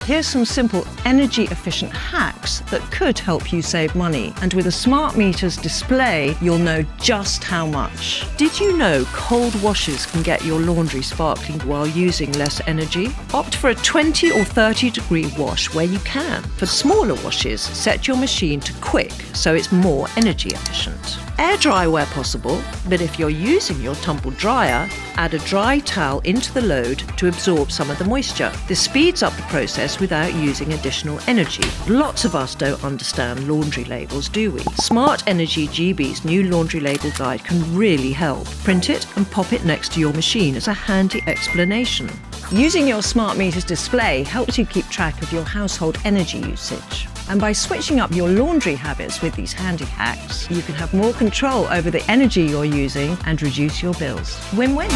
Here's some simple energy-efficient hacks that could help you save money. And with a smart meter's display, you'll know just how much. Did you know cold washes can get your laundry sparkling while using less energy? Opt for a 20 or 30 degree wash where you can. For smaller washes, set your machine to quick so it's more energy efficient. Air dry where possible, but if you're using your tumble dryer, add a dry towel into the load to absorb some of the moisture. This speeds up the process without using additional energy. Lots of us don't understand laundry labels, do we? Smart Energy GB's new laundry label guide can really help. Print it and pop it next to your machine as a handy explanation. Using your smart meter's display helps you keep track of your household energy usage. And by switching up your laundry habits with these handy hacks, you can have more control over the energy you're using and reduce your bills. Win-win.